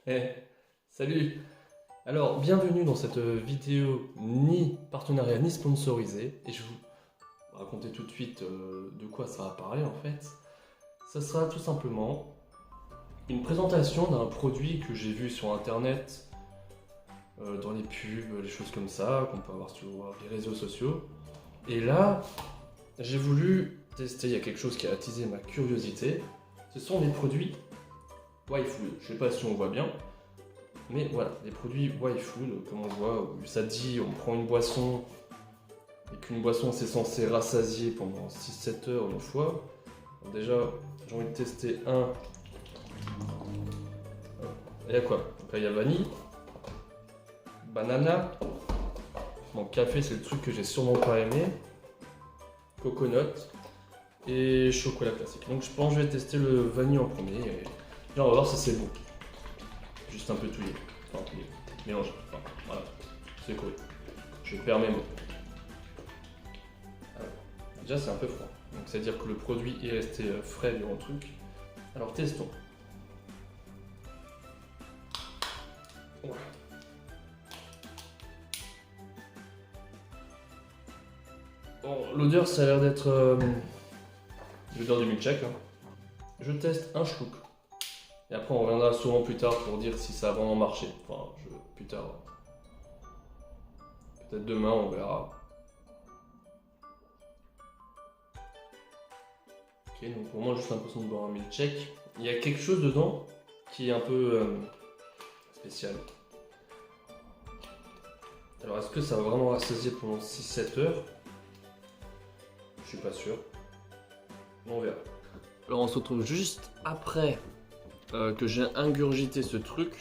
Eh, salut! Alors, bienvenue dans cette vidéo ni partenariat ni sponsorisée. Et je vais vous raconter tout de suite de quoi ça va parler en fait. Ça sera tout simplement une présentation d'un produit que j'ai vu sur internet, dans les pubs, les choses comme ça, qu'on peut avoir sur les réseaux sociaux. Et là, j'ai voulu tester, il y a quelque chose qui a attisé ma curiosité. Ce sont des produits YFood. Je sais pas si on voit bien. Mais voilà, des produits YFood, comme on voit, où ça dit on prend une boisson et qu'une boisson c'est censé rassasier pendant 6-7 heures une fois. Alors déjà, j'ai envie de tester un. Il y a quoi? Donc là, il y a vanille, banana, bon, café c'est le truc que j'ai sûrement pas aimé, coconut et chocolat classique. Donc je pense que je vais tester le vanille en premier et là, on va voir si c'est bon. Juste un peu touillé. Enfin, touillé. Mélanger. Enfin, voilà. C'est cool. Je perds mes mots. Alors, déjà, c'est un peu froid. Donc, c'est-à-dire que le produit est resté frais durant le truc. Alors, testons. Voilà. Bon, l'odeur, ça a l'air d'être l'odeur du milkshake. Hein. Je teste un schluck. Et après, on reviendra souvent plus tard pour dire si ça a vraiment marché. Enfin, plus tard. Peut-être demain, on verra. Ok, donc pour moi, j'ai juste l'impression de boire un milkshake. Il y a quelque chose dedans qui est un peu spécial. Alors, est-ce que ça va vraiment rassasier pendant 6-7 heures? Je suis pas sûr. On verra. Alors, on se retrouve juste après que j'ai ingurgité ce truc.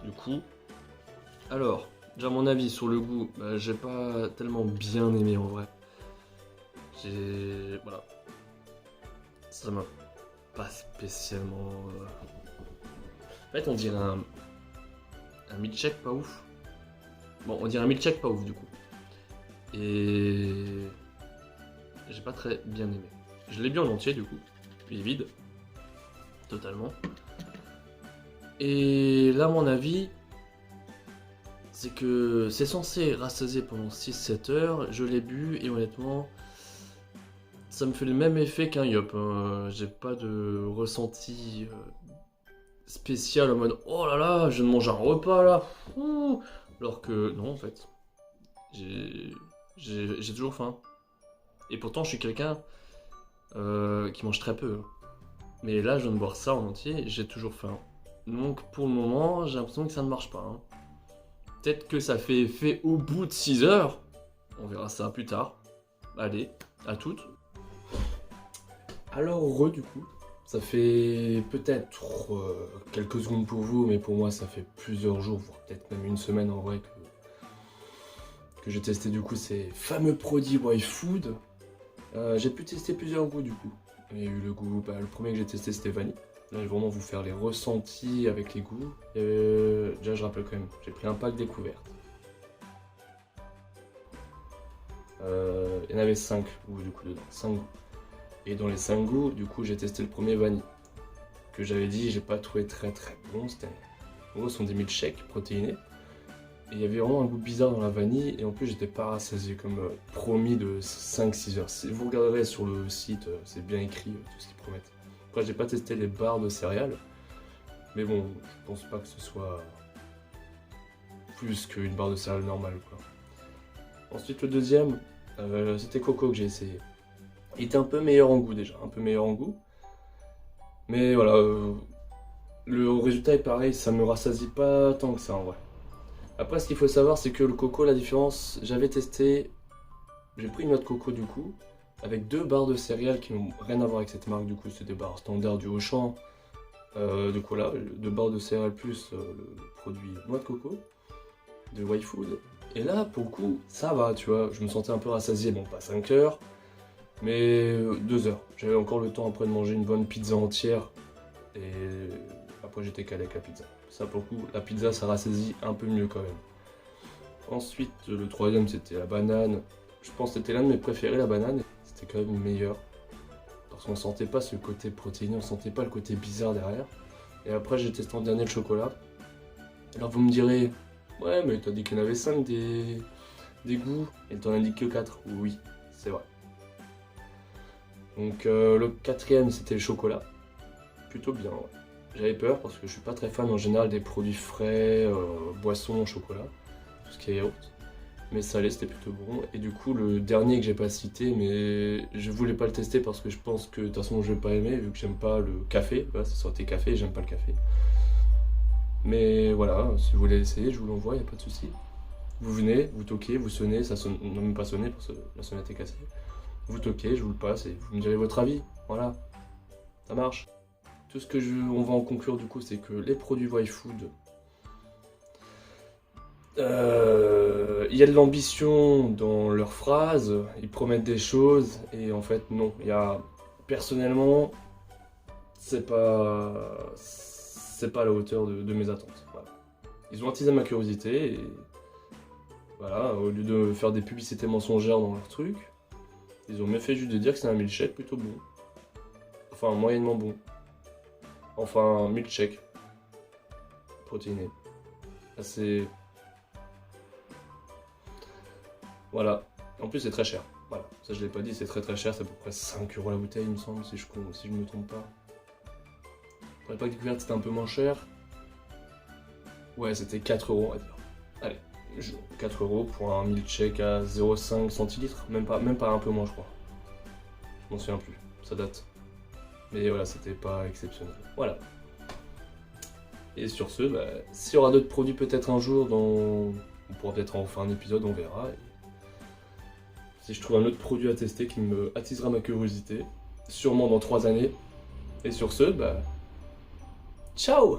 Du coup. Alors, déjà, mon avis sur le goût, j'ai pas tellement bien aimé en vrai. Voilà. Ça m'a pas spécialement. En fait, on dirait un milkshake pas ouf. Bon, on dirait un milkshake pas ouf du coup. Et j'ai pas très bien aimé. Je l'ai bu en entier du coup. Il est vide. Totalement. Et là, mon avis, c'est que c'est censé rassasier pendant 6-7 heures. Je l'ai bu et honnêtement, ça me fait le même effet qu'un yop. Hein. J'ai pas de ressenti spécial en mode oh là là, je viens de manger un repas là. Ouh. Alors que non, en fait, j'ai j'ai toujours faim. Et pourtant, je suis quelqu'un qui mange très peu. Hein. Mais là, je viens de boire ça en entier et j'ai toujours faim. Donc, pour le moment, j'ai l'impression que ça ne marche pas. Hein. Peut-être que ça fait effet au bout de 6 heures. On verra ça plus tard. Allez, à toutes. Alors, heureux du coup. Ça fait peut-être quelques secondes pour vous, mais pour moi, ça fait plusieurs jours, voire peut-être même une semaine en vrai que j'ai testé du coup ces fameux produits YFood. J'ai pu tester plusieurs goûts du coup. Il y a eu le goût, le premier que j'ai testé c'était vanille. Là, je vais vraiment vous faire les ressentis avec les goûts. Déjà, je rappelle quand même, j'ai pris un pack découverte. Il y en avait 5 goûts du coup dedans, 5 goûts. Et dans les 5 goûts, du coup, j'ai testé le premier vanille. Que j'avais dit, j'ai pas trouvé très bon. En gros, ce sont des milkshakes protéinés. Et il y avait vraiment un goût bizarre dans la vanille. Et en plus, j'étais pas rassasié comme promis de 5-6 heures. Si vous regarderez sur le site, c'est bien écrit tout ce qu'ils promettent. Après, j'ai pas testé les barres de céréales. Mais bon, je pense pas que ce soit plus qu'une barre de céréales normale, quoi. Ensuite, le deuxième, c'était coco que j'ai essayé. Il était un peu meilleur en goût déjà, un peu meilleur en goût. Mais voilà, le résultat est pareil, ça me rassasie pas tant que ça en vrai. Après, ce qu'il faut savoir, c'est que le coco, la différence, j'avais testé, j'ai pris une noix de coco du coup, avec 2 barres de céréales qui n'ont rien à voir avec cette marque du coup, c'est des barres standards du Auchan. Du coup là, 2 barres de céréales plus le produit noix de coco de YFood. Et là, pour le coup, ça va, tu vois, je me sentais un peu rassasié, bon pas 5 heures, mais 2 heures. J'avais encore le temps après de manger une bonne pizza entière. Et après j'étais calé avec la pizza. Ça pour le coup, la pizza ça rassasie un peu mieux quand même. Ensuite, le troisième c'était la banane. Je pense que c'était l'un de mes préférés, la banane. C'était quand même meilleur. Parce qu'on sentait pas ce côté protéiné, on sentait pas le côté bizarre derrière. Et après, j'ai testé en dernier le chocolat. Alors vous me direz, ouais, mais t'as dit qu'il y en avait 5 des goûts, et t'en as dit que 4. Oui, c'est vrai. Donc le quatrième, c'était le chocolat. Plutôt bien, ouais. J'avais peur parce que je suis pas très fan en général des produits frais, boissons au chocolat, tout ce qui est yaourt. Mais salé, c'était plutôt bon. Et du coup, le dernier que j'ai pas cité, mais je voulais pas le tester parce que je pense que de toute façon je vais pas aimer, vu que j'aime pas le café. Voilà, c'est sorti café, j'aime pas le café. Mais voilà, si vous voulez essayer, je vous l'envoie, y a pas de souci. Vous venez, vous toquez, vous sonnez, ça sonne, non même pas sonner parce que la sonnette est cassée. Vous toquez, je vous le passe et vous me direz votre avis. Voilà, ça marche. Tout ce que on va en conclure du coup, c'est que les produits YFood, il y a de l'ambition dans leurs phrases, ils promettent des choses et en fait non. Il y a personnellement, c'est pas à la hauteur de mes attentes. Voilà. Ils ont attisé ma curiosité et voilà, au lieu de faire des publicités mensongères dans leur truc, ils ont bien fait juste de dire que c'est un milkshake plutôt bon. Enfin, moyennement bon. Enfin, milkshake. Protéiné. Assez. Voilà. En plus, c'est très cher. Voilà. Ça, je l'ai pas dit, c'est très cher. C'est à peu près 5 € la bouteille, il me semble, si je me trompe pas. Pour les packs découvertes, c'était un peu moins cher. Ouais, c'était 4 €, on va dire. Allez, 4 € pour un milkshake à 0,5 centilitres. Même pas un peu moins, je crois. Je m'en souviens plus. Ça date. Mais voilà, c'était pas exceptionnel. Voilà. Et sur ce, bah, s'il y aura d'autres produits peut-être un jour, on pourra peut-être en faire un épisode, on verra. Et si je trouve un autre produit à tester qui me attisera ma curiosité, sûrement dans 3 années. Et sur ce, bah, ciao!